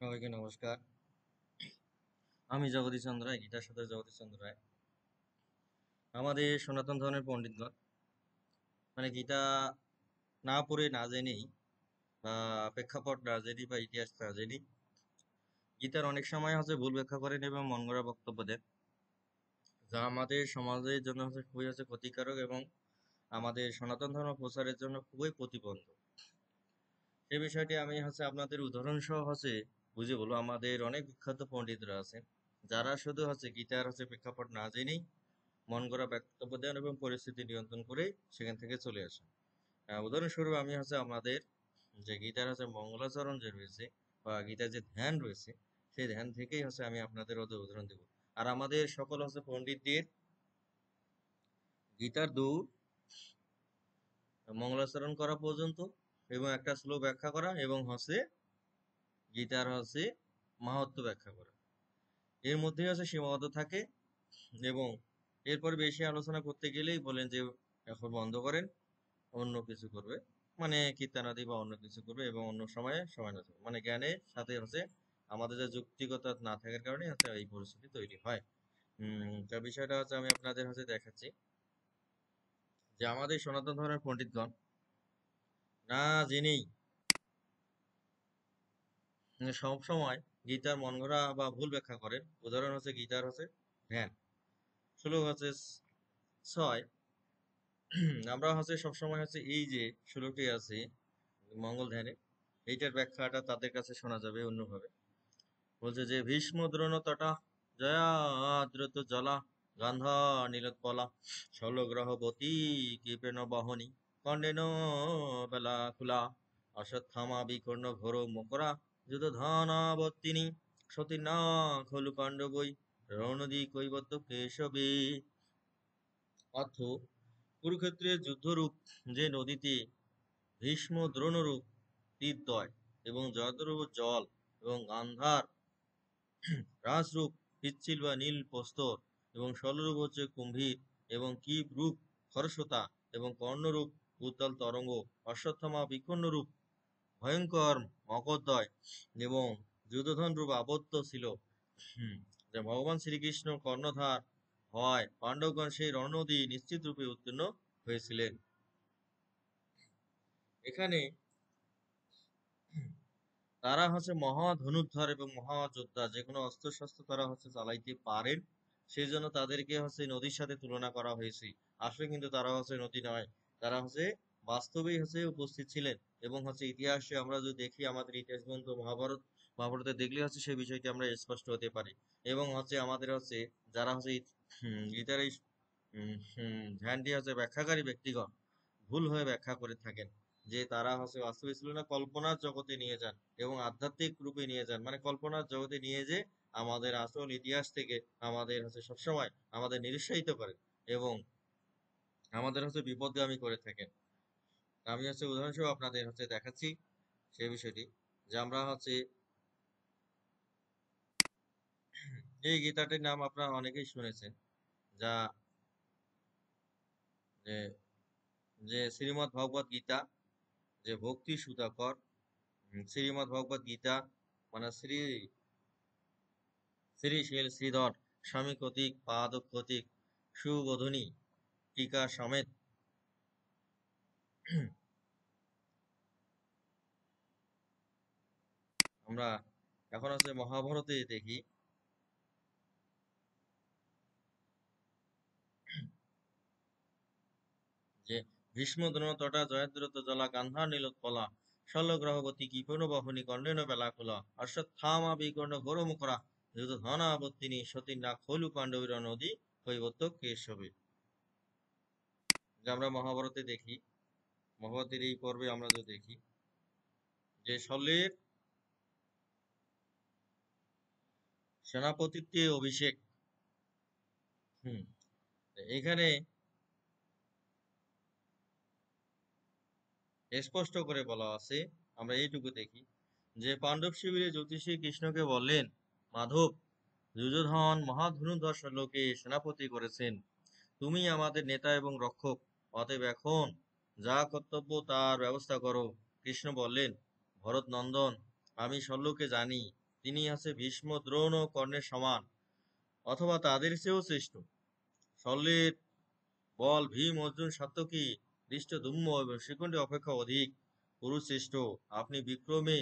সবাইকে নমস্কার। আমি জগদীশ চন্দ্র রায়, গীতার সাথে জগদীশ চন্দ্র রায়। আমাদের সনাতন ধর্মের পণ্ডিতগণ মানে গীতা না পড়ে না জেনেই বা প্রেক্ষাপট না জেনেই বা ইতিহাস না জেনেই গীতার অনেক সময় ভুল ব্যাখ্যা করেন এবং মন গড়া বক্তব্য দেন, যা আমাদের সমাজের জন্য খুবই ক্ষতিকারক এবং আমাদের সনাতন ধর্ম প্রচারের জন্য খুবই প্রতিবন্ধক। এই বিষয়টি আমি আপনাদের উদাহরণ সহ বুঝে বলবো। আমাদের অনেক বিখ্যাত পণ্ডিতরা আছেন যারা শুধু গীতার প্রেক্ষাপট না জেনেই মন গড়া বক্তব্য দেন এবং পরিস্থিতি নিয়ন্ত্রণ করে সেখান থেকে চলে আসেন। উদাহরণস্বরূপ আমি আমাদের যে গীতার মঙ্গলাচরণ যে রয়েছে বা গীতার যে ধ্যান রয়েছে, সেই ধ্যান থেকেই আমি আপনাদের উদাহরণ দেব। আর আমাদের সকল পণ্ডিতদের গীতার দৌড় মঙ্গলাচরণ করা পর্যন্ত এবং একটা শ্লোক ব্যাখ্যা করা এবং গীতার মাহাত্ম্য ব্যাখ্যা করা, এর মধ্যে সীমাবদ্ধ থাকে। এবং এরপর বেশি আলোচনা করতে গেলেই বলেন যে এখন বন্ধ করেন, অন্য কিছু করবে, মানে কীর্তনাদি বা অন্য কিছু করবে এবং অন্য সময়ে সময় না থাকবে, মানে জ্ঞানের সাথে আমাদের যে যুক্তিগত না থাকার কারণে এই পরিস্থিতি তৈরি হয়। তার বিষয়টা আমি আপনাদের দেখাচ্ছি যে আমাদের সনাতন ধর্মের পণ্ডিতগণ না জেনেই সব সময় গীতার মনগড়া বা ভুল ব্যাখ্যা করেন। উদাহরণ গীতার ধ্যান শ্লোক 6। আমরা সবসময় এই যে শ্লোকটি আছে মঙ্গল ধ্যানে, এইটার ব্যাখ্যাটা তাদের কাছে শোনা যাবে অন্যভাবে। বলছে যে ভীষ্ম দ্রোণ তটা জয়াদ্রত জলা গান্ধা নীলোৎপলা ষোলগ্রহবতী কৃপেণ বহনী কর্ণেন বেলা খুলা অশ্বত্থামা বিকর্ণ ঘোর মকরা যুধধানাবর্তিনী সতীনা খলু পাণ্ডবই রণদি কৈবত্য কেশবে। অর্থ, কুরুক্ষেত্রের যুদ্ধরূপ যে নদীতে ভীষ্ম দ্রোণরূপ তীরদ্বয় এবং জয়দ্রূপ জল এবং গান্ধার রাজরূপ পিচ্ছিল বা নীল প্রস্তর এবং ষোলরূপ কুম্ভীর এবং কীপ রূপ খরস্রোতা এবং কর্ণরূপ উত্তাল তরঙ্গ, অশ্বত্থামা বিকর্ণরূপ ভয়ঙ্কর মকরদ্বয় এবং যুদ্ধধন রূপ আবদ্ধ ছিল। যে ভগবান শ্রীকৃষ্ণ কর্ণধার হয় পাণ্ডবগণ সেই রণনদী নিশ্চিত রূপে উত্তীর্ণ হয়েছিলেন। এখানে তারা মহা ধনুর্ধর এবং মহাযোদ্ধা, যে কোনো অস্ত্র শস্ত্র তারা চালাইতে পারেন, সেই জন্য তাদেরকে নদীর সাথে তুলনা করা হয়েছে। আসলে কিন্তু তারা নদী নয়, তারা বাস্তবেই উপস্থিত ছিলেন। এবং ইতিহাসে আমরা যদি দেখি, আমাদের ইতিহাস গ্রন্থ মহাভারতে দেখলে সেই বিষয়টি আমরা স্পষ্ট হতে পারি। এবং আমাদের যারা গীতার এই ধ্যানটি ব্যাখ্যাকারী ব্যক্তিগণ ভুল হয়ে ব্যাখ্যা করে থাকেন, যে তারা বাস্তবে ছিল না, কল্পনার জগতে নিয়ে যান এবং আধ্যাত্মিক রূপে নিয়ে যান, মানে কল্পনার জগতে নিয়ে যে আমাদের আসল ইতিহাস থেকে আমাদের সবসময় আমাদের নিরুৎসাহিত করেন এবং আমাদের বিপদগামী করে থাকেন। আমি উদাহরণস্বরূপ আপনাদের দেখাচ্ছি সেই বিষয়টি, যে আমরা এই গীতাটির নাম আপনারা অনেকেই শুনেছেন, যা যে যে শ্রীমদ্ ভগবত গীতা, যে ভক্তি সুধাকর শ্রীমদ্ ভগবত গীতা, মানে শ্রী শ্রীশীল শ্রীধর স্বামী কতিক পাদ কতিক সুবোধনী টিকা সমেত। আমরা এখন মহাভারতে দেখি যে ভীষ্ম দ্রোণ তটা জয়দ্রত জলা গান্ধার নীলোৎপলা শল্যগ্রহবতী কৃপণ বহনী কর্ণেন বেলা খোলা অশ্বত্থামা বিকর্ণ ঘোর মুখরা যুধ ধনাবর্তিনী সতীন্না খলু পাণ্ডবীর নদী কৈবত্য কেশবে। যে আমরা মহাভারতে দেখি, মহাভারতের এই পর্বে আমরা যদি দেখি যে শল্যের সেনাপতিত্বে অভিষেক, এখানে স্পষ্ট করে বলা আছে, আমরা এইটুকু দেখি যে পাণ্ডব শিবিরে জ্যোতিষী কৃষ্ণকে বললেন, মাধব, দুর্যোধন মহাধনুর্ধর শল্যকে সেনাপতি করেছেন, তুমি আমাদের নেতা এবং রক্ষক, অতএব এখন যা কর্তব্য তার ব্যবস্থা করো। কৃষ্ণ বললেন, ভরত নন্দন, আমি শল্যকে জানি, তিনি আছে ভীষ্ম, দ্রোণ ও কর্ণের সমান অথবা তাদের চেয়েও শ্রেষ্ঠ। শল্যের বল ভীম, অর্জুন, সাত্যকী, ধৃষ্টদ্যুম্ন এবং শিখণ্ডী অপেক্ষা অধিক কুরুশ্রেষ্ঠ। আপনি বিক্রমে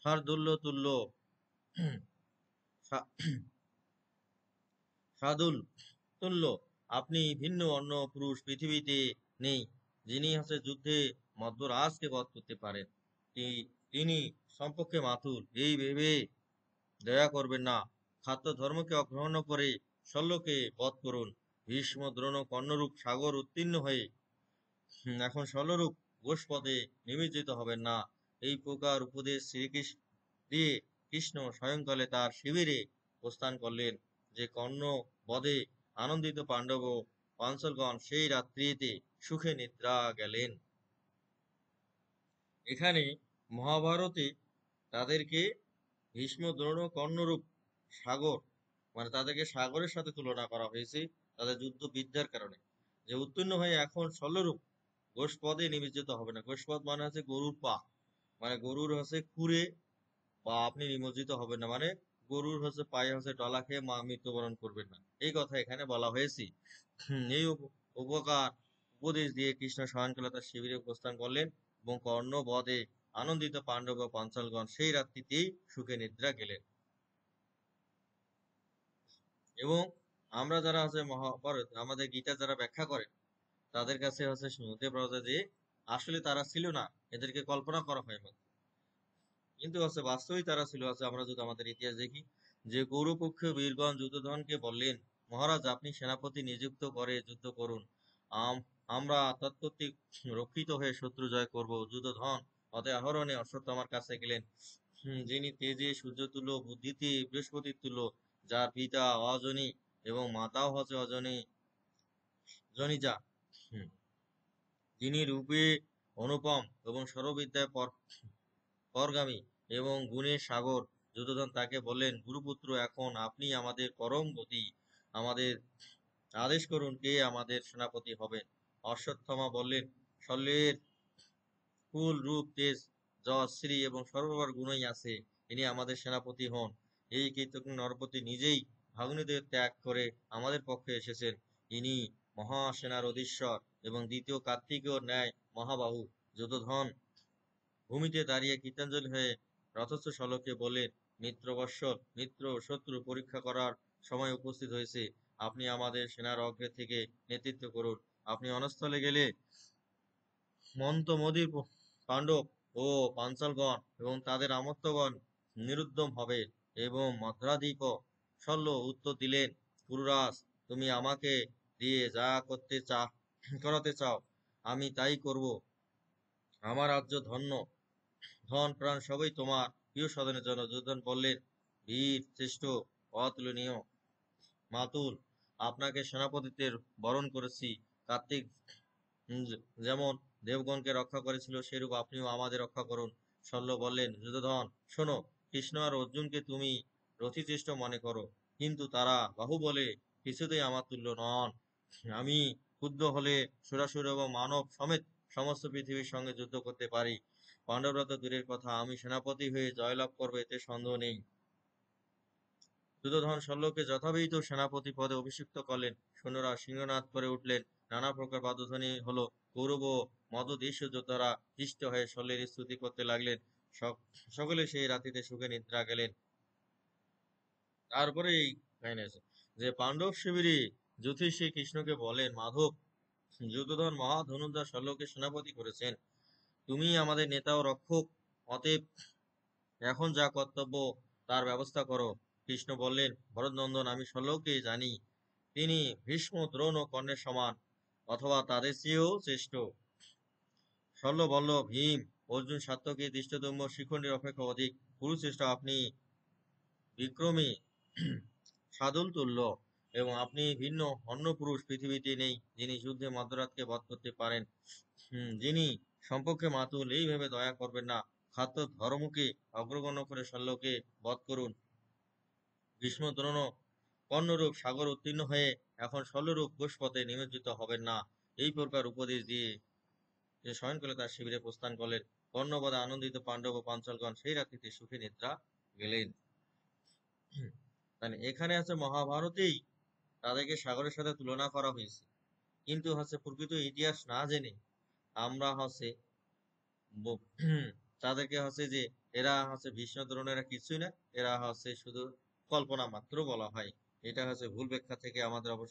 শার্দূল তুল্য শার্দূল তুল্য। আপনি ভিন্ন অন্য পুরুষ পৃথিবীতে নেই যিনি হচ্ছে যুদ্ধে মধ্যরাজকে বধ করতে পারেন। তিনি সম্পর্কে মাতুল, এই ভেবে দয়া করবেন না। খাদ্য ধর্মকে অগ্রহণ করে শল্যকে বধ করুন। ভীষ্ম, দ্রোণ, কর্ণরূপ সাগর উত্তীর্ণ হয়ে এখন শল্যরূপ গোষ্পদে নিমজ্জিত হবেন না। এই প্রকার উপদেশ শ্রীকৃষ্ণ দিয়ে কৃষ্ণ স্বয়ংকালে তার শিবিরে প্রস্থান করলেন। যে কর্ণ বধে আনন্দিত পাণ্ডব ও পাঞ্চলগণ সেই রাত্রিতে সুখে নিদ্রা গেলেন। এখানে মহাভারতে তাদেরকে ভীষ্ম, দ্রোণ, কর্ণরূপ সাগর, মানে তাদেরকে সাগরের সাথে তুলনা করা হয়েছে তাদের যুদ্ধ বিদ্যার কারণে, যে উত্তীর্ণ হয়ে এখন শল্যরূপ গোষ্পদে নিমজ্জিত হবে না। গোষ্পদ মানে হচ্ছে গরুর পা, মানে গরুর হচ্ছে খুরে বা আপনি নিমজ্জিত হবেন না, মানে গরুর হচ্ছে পায়ে হচ্ছে ডলা খেয়ে মৃত্যুবরণ করবেন না, এই কথা এখানে বলা হয়েছে। এই উপকার উপদেশ দিয়ে কৃষ্ণ স্বয়ংকালে তার শিবিরে প্রস্থান করলেন এবং কর্ণ বধে আনন্দিত পাণ্ডব ও পাঞ্চালগণ সেই রাত্রিতেই সুখে নিদ্রা গেলেন। এবং আমরা যারা আছে মহাভারত, আমাদের গীতা যারা ব্যাখ্যা করেন, তাদের কাছে হচ্ছে শুনতে পাওয়া যায় যে আসলে তারা ছিল না, এদেরকে কল্পনা করা হয় মাত্র। কিন্তু হচ্ছে বাস্তবেই তারা ছিল। আছে আমরা যদি আমাদের ইতিহাস দেখি, যে গৌরপক্ষীয় বীরগণ যুদ্ধধনকে বললেন, মহারাজ আপনি সেনাপতি নিযুক্ত করে যুদ্ধ করুন, আমরা তৎকর্তৃক রক্ষিত হয়ে শত্রু জয় করব। যুদ্ধধন অতে আহরণে অশ্বত্থামার কাছে গেলেন, যিনি তেজে সূর্য তুল্য, বুদ্ধিতে বৃহস্পতির তুল্য, যার পিতা অজনী এবং মাতাও হচ্ছে অজনী জনিজা, যিনি রূপে অনুপম এবং সর্ববিদ্যায় পরগামী এবং গুণের সাগর। যুদ্ধোধন তাকে বললেন, গুরুপুত্র এখন আপনি আমাদের পরম গতি, আমাদের আদেশ করুন কে আমাদের সেনাপতি হবেন। অশ্বত্থামা বললেন, শল্যের কুল, রূপ, তেজ, যশ, শ্রী এবং সর্ববার গুণই আছে, ইনি আমাদের সেনাপতি হন। এই কৃতজ্ঞ নরপতি নিজেই ভাগ্নিদের ত্যাগ করে আমাদের পক্ষে এসেছেন। ইনি মহাসেনার অধীশ্বর এবং দ্বিতীয় কার্তিকেয় ন্যায় মহাবাহু। যুদ্ধধন ভূমিতে দাঁড়িয়ে কৃতাঞ্জলি হয়ে রথস্থ শল্যকে বললেন, মিত্রবৎসল, মিত্র শত্রু পরীক্ষা করার সময় উপস্থিত হয়েছে, আপনি আমাদের সেনার অগ্রে থেকে নেতৃত্ব করুন। আপনি অনস্থলে গেলে মন্থমোদীর পাণ্ডব ও পাঞ্চালগণ এবং তাদের আমত্তগণ নিরুদ্যম হবে। এবং মদ্রাধিপ শল্য উত্তর দিলেন, গুরুরাজ, তুমি আমাকে দিয়ে যা করাতে চাও আমি তাই করব। আমার রাজ্য ধন্য, ধন প্রাণ সবই তোমার প্রিয় সাধনের জন্য। যোদ্ধন বললেন, বীর শ্রেষ্ঠ, অতুলনীয় মাতুল, আপনাকে সেনাপতিত্বের বরণ করেছি। কার্তিক যেমন দেবগণকে রক্ষা করেছিল, সেরূপ আপনিও আমাদের রক্ষা করুন। শল্য বললেন, যুদ্ধধন শোনো, কৃষ্ণ আর অর্জুনকে তুমি রথিচেষ্ট মনে করো, কিন্তু তারা বাহুবলে কিছুতেই আমার তুল্য নন। আমি ক্ষুদ্র হলে সুরাসুর এবং মানব সমেত সমস্ত পৃথিবীর সঙ্গে যুদ্ধ করতে পারি। পাণ্ডবরা তো দূরের কথা, আমি সেনাপতি হয়ে জয়লাভ করবো এতে সন্দেহ নেই। যুদ্ধধন শল্যকে যথাবিহিত সেনাপতি পদে অভিষিক্ত করলেন। সৈন্যরা সিংহনাদ করে উঠলেন, নানা প্রকার বাদ্যধ্বনি হলো। কৌরব ও মদদেশীয় যোদ্ধারা হৃষ্ট হয়ে শল্যের স্তুতি করতে লাগলেন। সকলে সেই রাত্রিতে সুখে নিদ্রা গেলেন। তারপরে এই কাহিনী আছে যে পাণ্ডব শিবিরে যুধিষ্ঠির কৃষ্ণকে বলেন, মাধব, যুদ্ধধন মহাধনুর্ধর শল্যকে সেনাপতি করেছেন, তুমি আমাদের নেতা ও রক্ষক, অতএব এখন যা কর্তব্য তার ব্যবস্থা করো। কৃষ্ণ বললেন, ভরতনন্দন, আমি শল্যকে জানি, তিনি ভীষ্ম, দ্রোণ ও কর্ণের সমান অথবা তাদের চেয়েও শ্রেষ্ঠ। শল্য বলল, ভীম, অর্জুন, সাত্যকী, ধৃষ্টদ্যুম্ন, শিখণ্ডীর অপেক্ষা অধিক কুরুশ্রেষ্ঠ। আপনি বিক্রমী, সাদুল তুল্য এবং আপনি ভিন্ন অন্য পুরুষ পৃথিবীতে নেই যিনি যুদ্ধে মধ্যরাতকে বধ করতে পারেন। যিনি সম্পর্কে মাতুল, এই ভেবে দয়া করবেন না। খাদ্য ধর্মকে অগ্রগণ্য করে শল্যকে বধ করুন। ভীষ্ম, দ্রোণ, কর্ণরূপ সাগর উত্তীর্ণ হয়ে এখন শল্যরূপ গোষ্পথে নিমজ্জিত হবেন না। এই প্রকার উপদেশ দিয়ে যে শয়নকালে তার শিবিরে প্রস্থান করলেন। বর্ণবাদে আনন্দিত পাণ্ডব ও পাঞ্চালগণ সেই রাত্রিতে সুখে নিদ্রা গেলেন। মানে এখানে আছে মহাভারতেই তাদেরকে সাগরের সাথে তুলনা করা হয়েছে, কিন্তু হচ্ছে প্রকৃত ইতিহাস না জেনে আমরা হচ্ছে তাদেরকে হচ্ছে যে এরা হচ্ছে ভীষ্ম দ্রোণ এরা কিছুই না, এরা হচ্ছে শুধু কল্পনা মাত্র বলা হয়। এটা হচ্ছে ভুল ব্যাখ্যা থেকে আমাদের অবশ্যই